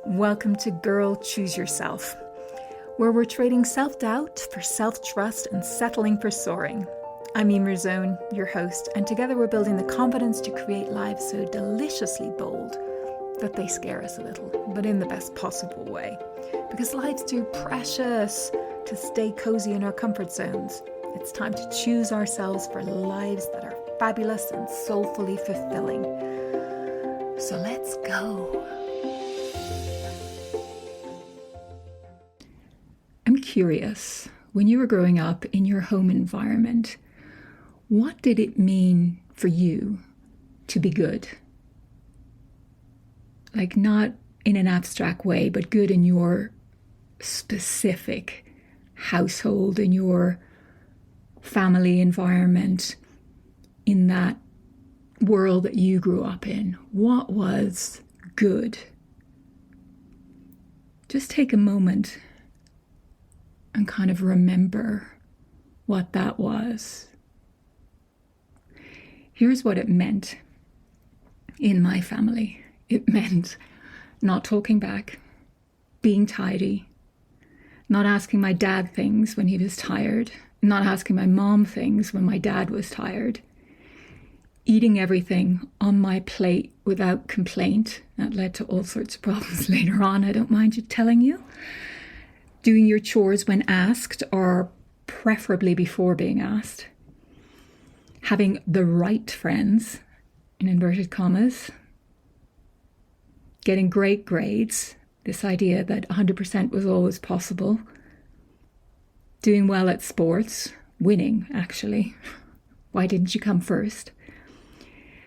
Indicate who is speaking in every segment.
Speaker 1: Welcome to Girl Choose Yourself, where we're trading self-doubt for self-trust and settling for soaring. I'm Emer Zone, your host, and together we're building the confidence to create lives so deliciously bold that they scare us a little, but in the best possible way. Because life's too precious to stay cozy in our comfort zones. It's time to choose ourselves for lives that are fabulous and soulfully fulfilling. So let's go. I'm curious, when you were growing up in your home environment, what did it mean for you to be good? Like, not in an abstract way, but good in your specific household, in your family environment, in that world that you grew up in. What was good? Just take a moment and kind of remember what that was. Here's what it meant in my family. It meant not talking back, being tidy, not asking my dad things when he was tired, not asking my mom things when my dad was tired, eating everything on my plate without complaint. That led to all sorts of problems later on, I don't mind you telling you. Doing your chores when asked, or preferably before being asked. Having the right friends, in inverted commas. Getting great grades, this idea that 100% was always possible. Doing well at sports, winning actually. Why didn't you come first?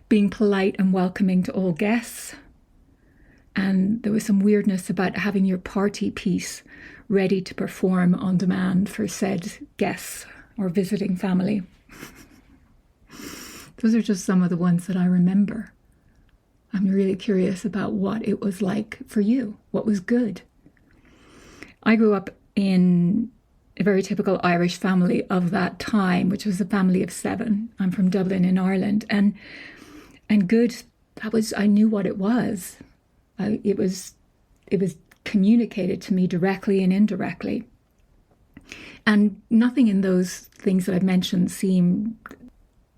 Speaker 1: Being polite and welcoming to all guests. And there was some weirdness about having your party piece ready to perform on demand for said guests or visiting family. Those are just some of the ones that I remember. I'm really curious about what it was like for you. What was good? I grew up in a very typical Irish family of that time, which was a family of 7. I'm from Dublin in Ireland. And good, I knew what it was. It was communicated to me directly and indirectly. And nothing in those things that I've mentioned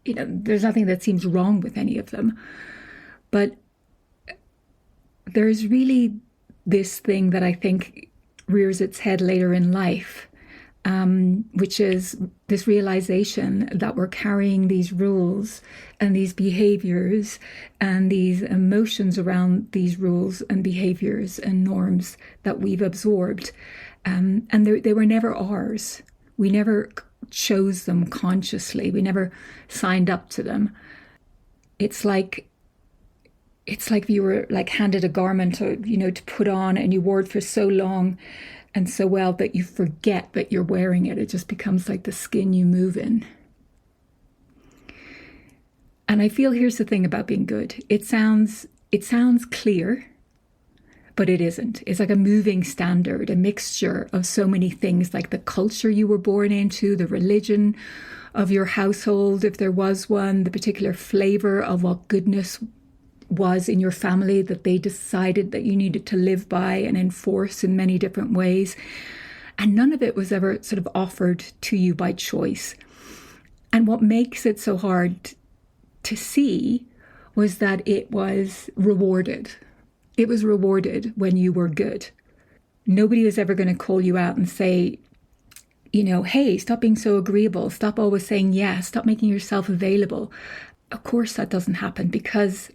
Speaker 1: there's nothing that seems wrong with any of them. But there's really this thing that I think rears its head later in life, which is this realization that we're carrying these rules and these behaviors and these emotions around these rules and behaviors and norms that we've absorbed. And they were never ours. We never chose them consciously. We never signed up to them. It's like if you were like handed a garment to put on, and you wore it for so long and so well that you forget that you're wearing it. It just becomes like the skin you move in. And I feel here's the thing about being good. It sounds clear, but it isn't. It's like a moving standard, a mixture of so many things, like the culture you were born into, the religion of your household, if there was one, the particular flavor of what goodness was in your family that they decided that you needed to live by and enforce in many different ways. And none of it was ever sort of offered to you by choice. And what makes it so hard to see was that it was rewarded. It was rewarded when you were good. Nobody was ever going to call you out and say, hey, stop being so agreeable. Stop always saying yes. Stop making yourself available. Of course that doesn't happen, because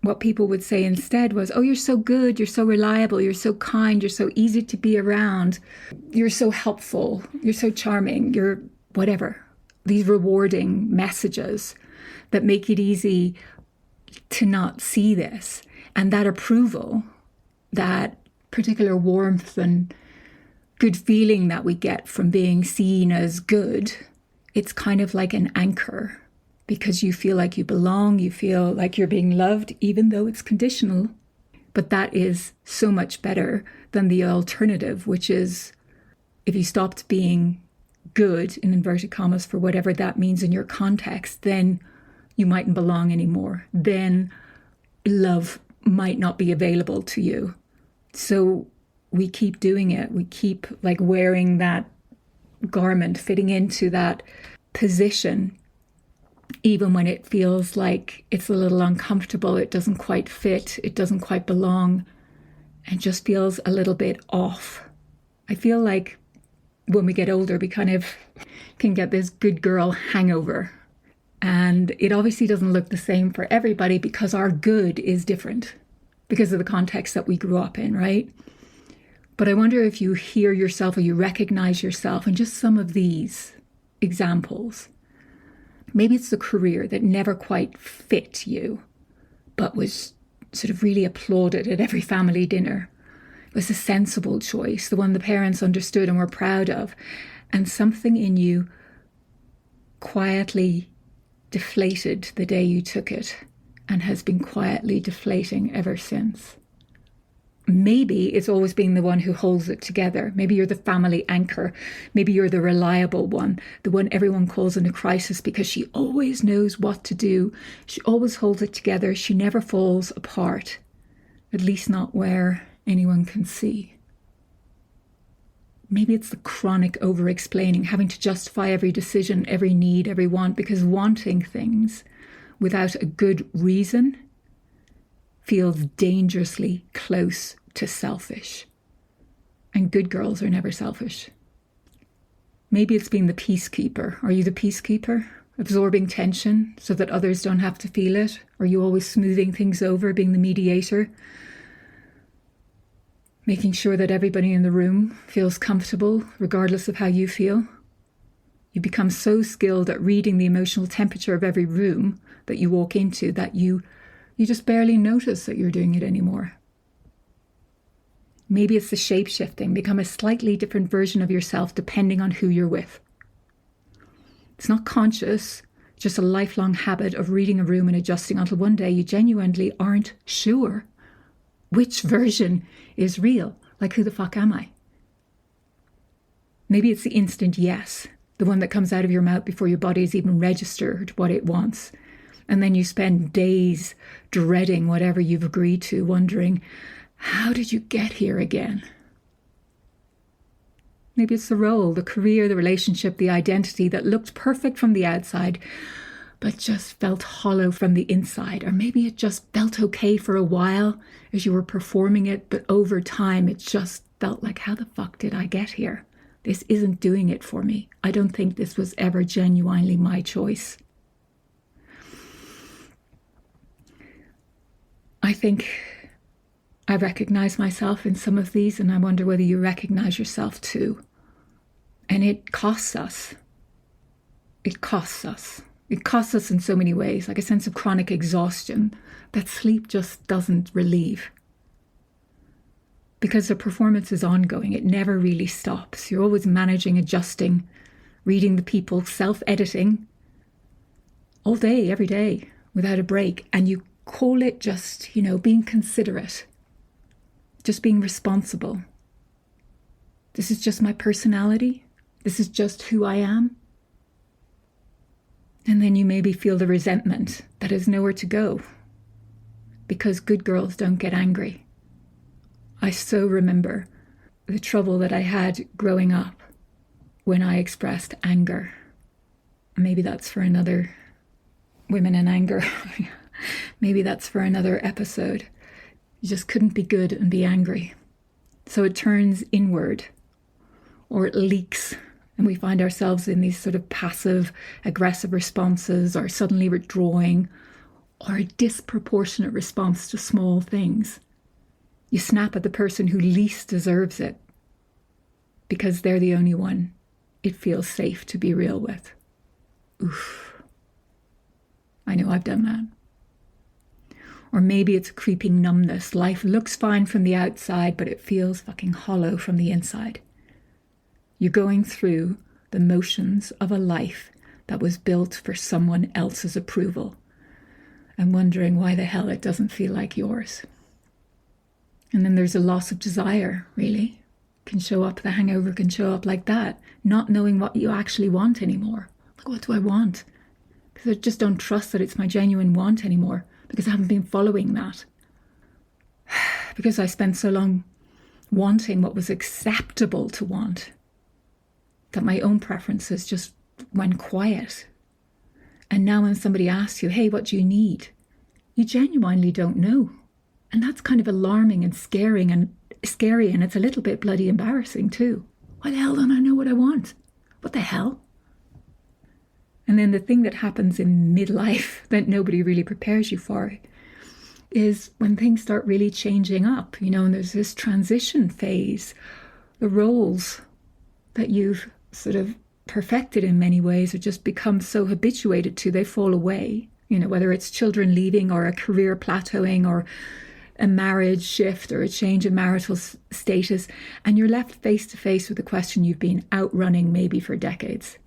Speaker 1: what people would say instead was, oh, you're so good, you're so reliable, you're so kind, you're so easy to be around, you're so helpful, you're so charming, you're whatever. These rewarding messages that make it easy to not see this. And that approval, that particular warmth and good feeling that we get from being seen as good, it's kind of like an anchor. Because you feel like you belong, you feel like you're being loved, even though it's conditional. But that is so much better than the alternative, which is if you stopped being good, in inverted commas, for whatever that means in your context, then you mightn't belong anymore. Then love might not be available to you. So we keep doing it. We keep like wearing that garment, fitting into that position, even when it feels like it's a little uncomfortable, it doesn't quite fit, it doesn't quite belong, and just feels a little bit off. I feel like when we get older, we kind of can get this good girl hangover. And it obviously doesn't look the same for everybody because our good is different because of the context that we grew up in, right? But I wonder if you hear yourself or you recognize yourself in just some of these examples. Maybe it's the career that never quite fit you, but was sort of really applauded at every family dinner. It was a sensible choice, the one the parents understood and were proud of. And something in you quietly deflated the day you took it and has been quietly deflating ever since. Maybe it's always being the one who holds it together. Maybe you're the family anchor. Maybe you're the reliable one, the one everyone calls in a crisis because she always knows what to do. She always holds it together. She never falls apart, at least not where anyone can see. Maybe it's the chronic over-explaining, having to justify every decision, every need, every want, because wanting things without a good reason feels dangerously close to selfish. And good girls are never selfish. Maybe it's being the peacekeeper. Are you the peacekeeper? Absorbing tension so that others don't have to feel it? Are you always smoothing things over, being the mediator? Making sure that everybody in the room feels comfortable, regardless of how you feel? You become so skilled at reading the emotional temperature of every room that you walk into that you just barely notice that you're doing it anymore. Maybe it's the shape-shifting, become a slightly different version of yourself depending on who you're with. It's not conscious, just a lifelong habit of reading a room and adjusting until one day you genuinely aren't sure which version is real. Like, who the fuck am I? Maybe it's the instant yes, the one that comes out of your mouth before your body has even registered what it wants. And then you spend days dreading whatever you've agreed to, wondering, how did you get here again? Maybe it's the role, the career, the relationship, the identity that looked perfect from the outside, but just felt hollow from the inside. Or maybe it just felt okay for a while as you were performing it, but over time it just felt like, how the fuck did I get here? This isn't doing it for me. I don't think this was ever genuinely my choice. I think I recognize myself in some of these, and I wonder whether you recognize yourself too. And it costs us. It costs us. It costs us in so many ways, like a sense of chronic exhaustion that sleep just doesn't relieve. Because the performance is ongoing, it never really stops. You're always managing, adjusting, reading the people, self-editing all day, every day, without a break. And you call it just, being considerate, just being responsible. This is just my personality. This is just who I am. And then you maybe feel the resentment that has nowhere to go because good girls don't get angry. I so remember the trouble that I had growing up when I expressed anger. Maybe that's for another women in anger. Maybe that's for another episode. You just couldn't be good and be angry. So it turns inward, or it leaks, and we find ourselves in these sort of passive, aggressive responses, or suddenly withdrawing, or a disproportionate response to small things. You snap at the person who least deserves it because they're the only one it feels safe to be real with. Oof. I know I've done that. Or maybe it's a creeping numbness. Life looks fine from the outside, but it feels fucking hollow from the inside. You're going through the motions of a life that was built for someone else's approval and wondering why the hell it doesn't feel like yours. And then there's a loss of desire, really. The hangover can show up like that, not knowing what you actually want anymore. Like, what do I want? Because I just don't trust that it's my genuine want anymore, because I haven't been following that. Because I spent so long wanting what was acceptable to want, that my own preferences just went quiet. And now when somebody asks you, hey, what do you need? You genuinely don't know. And that's kind of alarming and scary, and it's a little bit bloody embarrassing too. Why the hell don't I know what I want? What the hell? And then the thing that happens in midlife that nobody really prepares you for is when things start really changing up, and there's this transition phase. The roles that you've sort of perfected in many ways or just become so habituated to, they fall away. Whether it's children leaving or a career plateauing or a marriage shift or a change in marital status, and you're left face to face with the question you've been outrunning maybe for decades.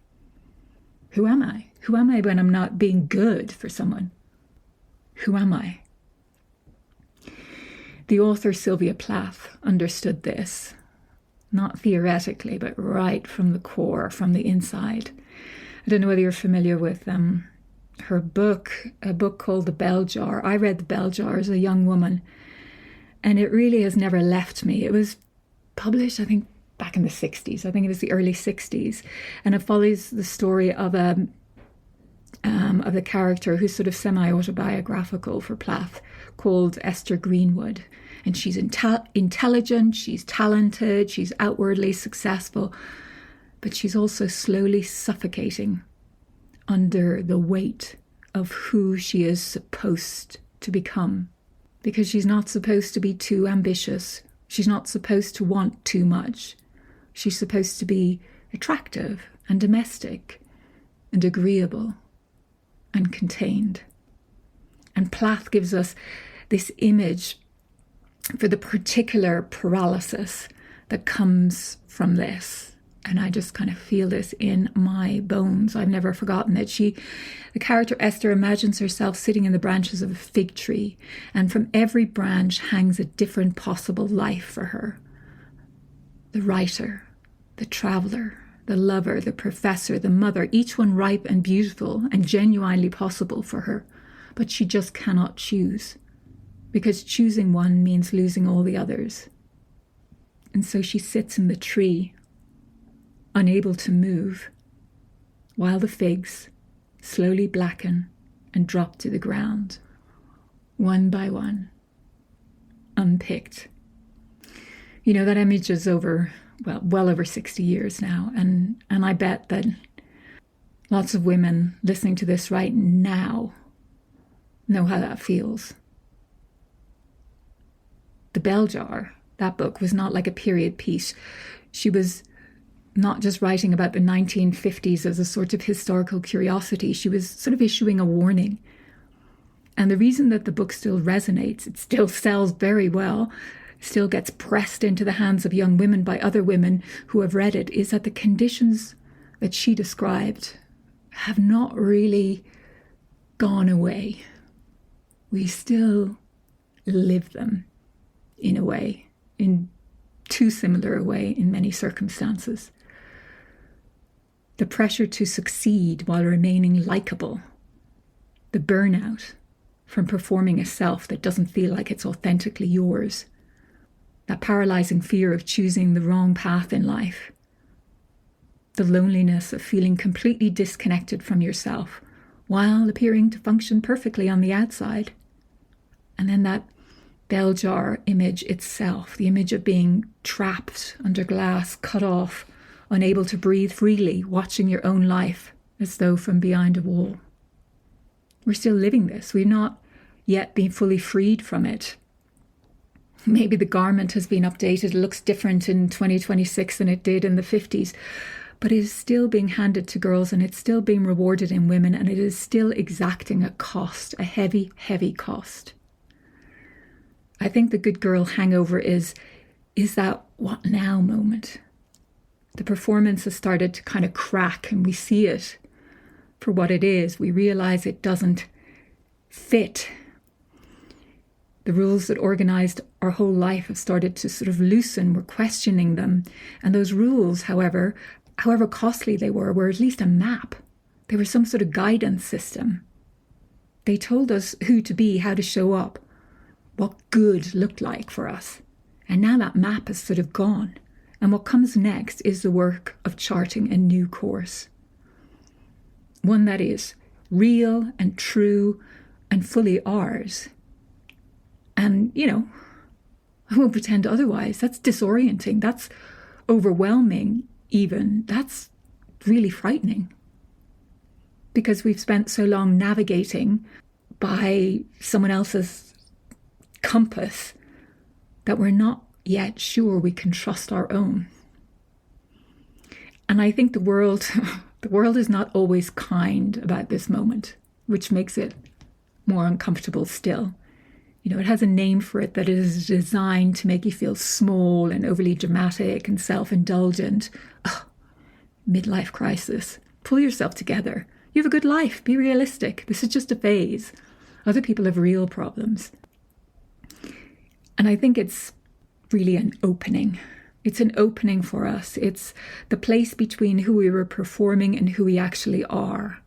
Speaker 1: Who am I? Who am I when I'm not being good for someone? Who am I? The author Sylvia Plath understood this, not theoretically, but right from the core, from the inside. I don't know whether you're familiar with her book, a book called The Bell Jar. I read The Bell Jar as a young woman, and it really has never left me. It was published, I think, back in the 60s. I think it was the early 60s. And it follows the story of a character who's sort of semi-autobiographical for Plath, called Esther Greenwood. And she's intelligent, she's talented, she's outwardly successful, but she's also slowly suffocating under the weight of who she is supposed to become. Because she's not supposed to be too ambitious. She's not supposed to want too much. She's supposed to be attractive and domestic and agreeable and contained. And Plath gives us this image for the particular paralysis that comes from this. And I just kind of feel this in my bones. I've never forgotten it. The character Esther imagines herself sitting in the branches of a fig tree, and from every branch hangs a different possible life for her. The writer, the traveller, the lover, the professor, the mother, each one ripe and beautiful and genuinely possible for her. But she just cannot choose, because choosing one means losing all the others. And so she sits in the tree, unable to move, while the figs slowly blacken and drop to the ground, one by one, unpicked. That image is well over 60 years now, and I bet that lots of women listening to this right now know how that feels. The Bell Jar, that book, was not like a period piece. She was not just writing about the 1950s as a sort of historical curiosity. She was sort of issuing a warning. And the reason that the book still resonates, it still sells very well, still gets pressed into the hands of young women by other women who have read it, is that the conditions that she described have not really gone away. We still live them in a way, in too similar a way in many circumstances. The pressure to succeed while remaining likable, the burnout from performing a self that doesn't feel like it's authentically yours, that paralyzing fear of choosing the wrong path in life, the loneliness of feeling completely disconnected from yourself while appearing to function perfectly on the outside, and then that bell jar image itself, the image of being trapped under glass, cut off, unable to breathe freely, watching your own life as though from behind a wall. We're still living this. We've not yet been fully freed from it. Maybe the garment has been updated. It looks different in 2026 than it did in the 50s. But it is still being handed to girls, and it's still being rewarded in women, and it is still exacting a cost, a heavy, heavy cost. I think the good girl hangover is that what now moment. The performance has started to kind of crack, and we see it for what it is. We realize it doesn't fit. The rules that organized our whole life have started to sort of loosen. We're questioning them. And those rules, however costly they were at least a map. They were some sort of guidance system. They told us who to be, how to show up, what good looked like for us. And now that map is sort of gone. And what comes next is the work of charting a new course. One that is real and true and fully ours. And, I won't pretend otherwise. That's disorienting. That's overwhelming even. That's really frightening. Because we've spent so long navigating by someone else's compass that we're not yet sure we can trust our own. And I think the world is not always kind about this moment, which makes it more uncomfortable still. It has a name for it that is designed to make you feel small and overly dramatic and self-indulgent. Midlife crisis. Pull yourself together. You have a good life. Be realistic. This is just a phase. Other people have real problems. And I think it's really an opening. It's an opening for us. It's the place between who we were performing and who we actually are.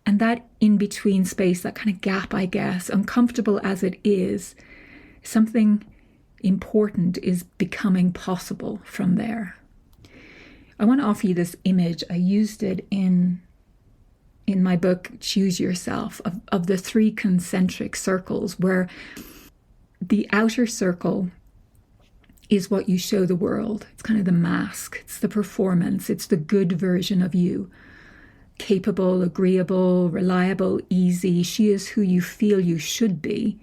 Speaker 1: And that in-between space, that kind of gap, I guess, uncomfortable as it is, something important is becoming possible from there. I want to offer you this image. I used it in my book, Choose Yourself, of the 3 concentric circles, where the outer circle is what you show the world. It's kind of the mask. It's the performance. It's the good version of you. Capable, agreeable, reliable, easy. She is who you feel you should be.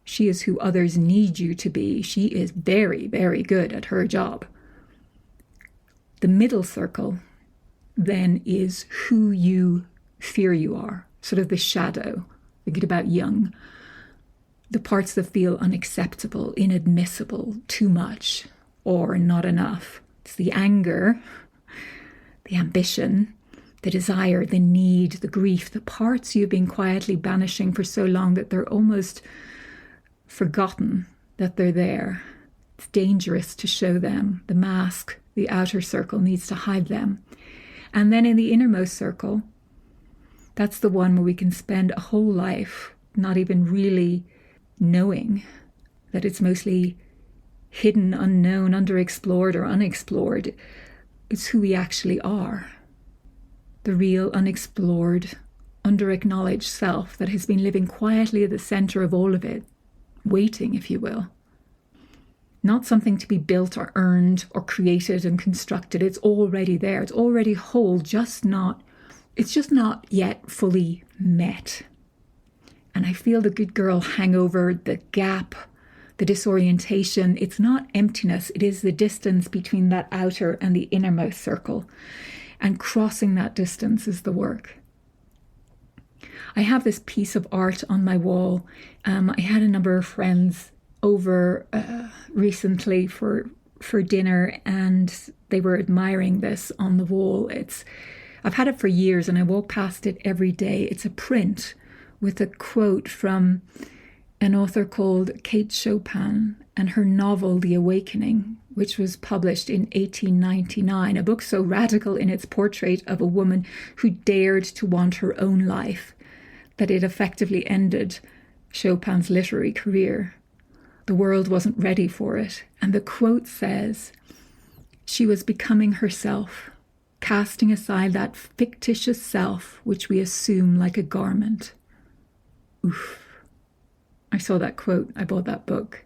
Speaker 1: She is who others need you to be. She is very, very good at her job. The middle circle then is who you fear you are, sort of the shadow. Think about Jung. The parts that feel unacceptable, inadmissible, too much, or not enough. It's the anger, the ambition, the desire, the need, the grief, the parts you've been quietly banishing for so long that they're almost forgotten that they're there. It's dangerous to show them. The mask, the outer circle, needs to hide them. And then in the innermost circle, that's the one where we can spend a whole life not even really knowing that it's mostly hidden, unknown, underexplored or unexplored. It's who we actually are. The real, unexplored, underacknowledged self that has been living quietly at the center of all of it, waiting, if you will. Not something to be built or earned or created and constructed. It's already there. It's already whole, it's just not yet fully met. And I feel the good girl hangover, the gap, the disorientation. It's not emptiness. It is the distance between that outer and the innermost circle. And crossing that distance is the work. I have this piece of art on my wall. I had a number of friends over recently for dinner, and they were admiring this on the wall. I've had it for years, and I walk past it every day. It's a print with a quote from an author called Kate Chopin and her novel, The Awakening, which was published in 1899, a book so radical in its portrait of a woman who dared to want her own life that it effectively ended Chopin's literary career. The world wasn't ready for it. And the quote says, "She was becoming herself, casting aside that fictitious self which we assume like a garment." Oof. I saw that quote. I bought that book.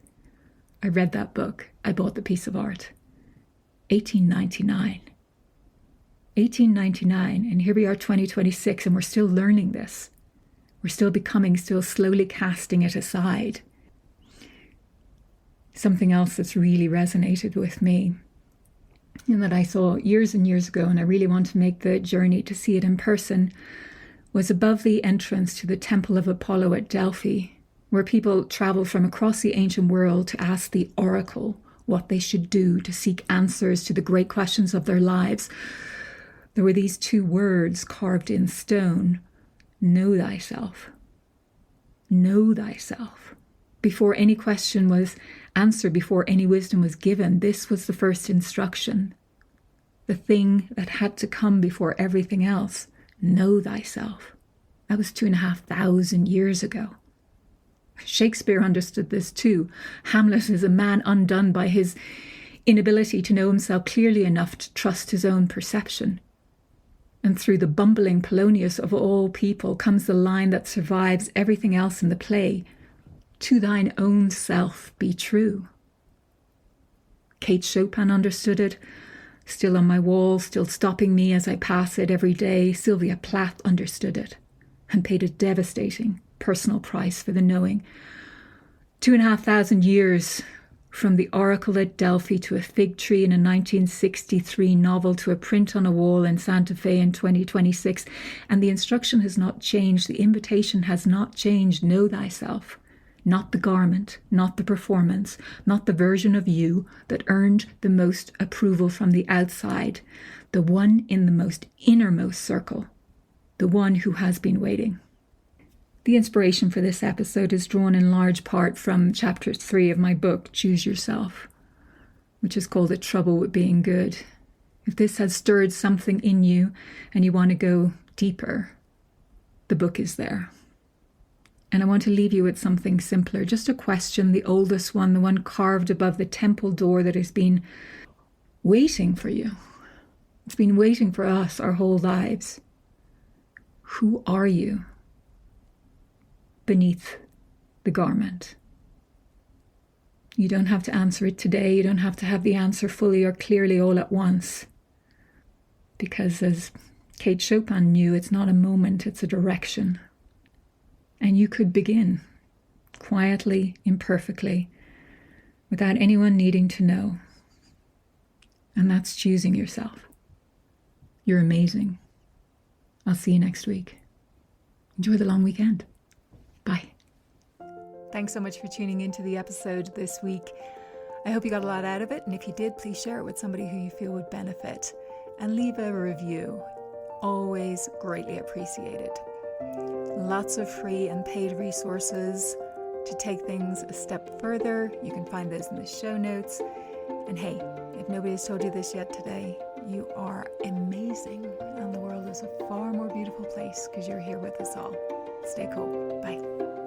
Speaker 1: I read that book. I bought the piece of art. 1899. 1899. And here we are, 2026, and we're still learning this. We're still becoming, still slowly casting it aside. Something else that's really resonated with me, and that I saw years and years ago, and I really want to make the journey to see it in person, was above the entrance to the Temple of Apollo at Delphi, where people travel from across the ancient world to ask the oracle what they should do to seek answers to the great questions of their lives. There were these 2 words carved in stone: know thyself. Know thyself. Before any question was answered, before any wisdom was given, this was the first instruction. The thing that had to come before everything else. Know thyself. That was 2,500 years ago. Shakespeare understood this too. Hamlet is a man undone by his inability to know himself clearly enough to trust his own perception. And through the bumbling Polonius of all people comes the line that survives everything else in the play: to thine own self be true. Kate Chopin understood it, still on my wall, still stopping me as I pass it every day. Sylvia Plath understood it and paid a devastating personal price for the knowing. 2,500 years from the oracle at Delphi to a fig tree in a 1963 novel to a print on a wall in Santa Fe in 2026. And the instruction has not changed. The invitation has not changed. Know thyself. Not the garment, not the performance, not the version of you that earned the most approval from the outside. The one in the most innermost circle. The one who has been waiting. The inspiration for this episode is drawn in large part from chapter 3 of my book, Choose Yourself, which is called The Trouble with Being Good. If this has stirred something in you and you want to go deeper, the book is there. And I want to leave you with something simpler, just a question, the oldest one, the one carved above the temple door that has been waiting for you. It's been waiting for us our whole lives. Who are you beneath the garment? You don't have to answer it today. You don't have to have the answer fully or clearly all at once. Because as Kate Chopin knew, it's not a moment, it's a direction. And you could begin quietly, imperfectly, without anyone needing to know. And that's choosing yourself. You're amazing. I'll see you next week. Enjoy the long weekend. Bye. Thanks so much for tuning into the episode this week. I hope you got a lot out of it. And if you did, please share it with somebody who you feel would benefit. And leave a review. Always greatly appreciated. Lots of free and paid resources to take things a step further. You can find those in the show notes. And hey, if nobody has told you this yet today, you are amazing. And the world is a far more beautiful place because you're here with us all. Stay cool. Bye.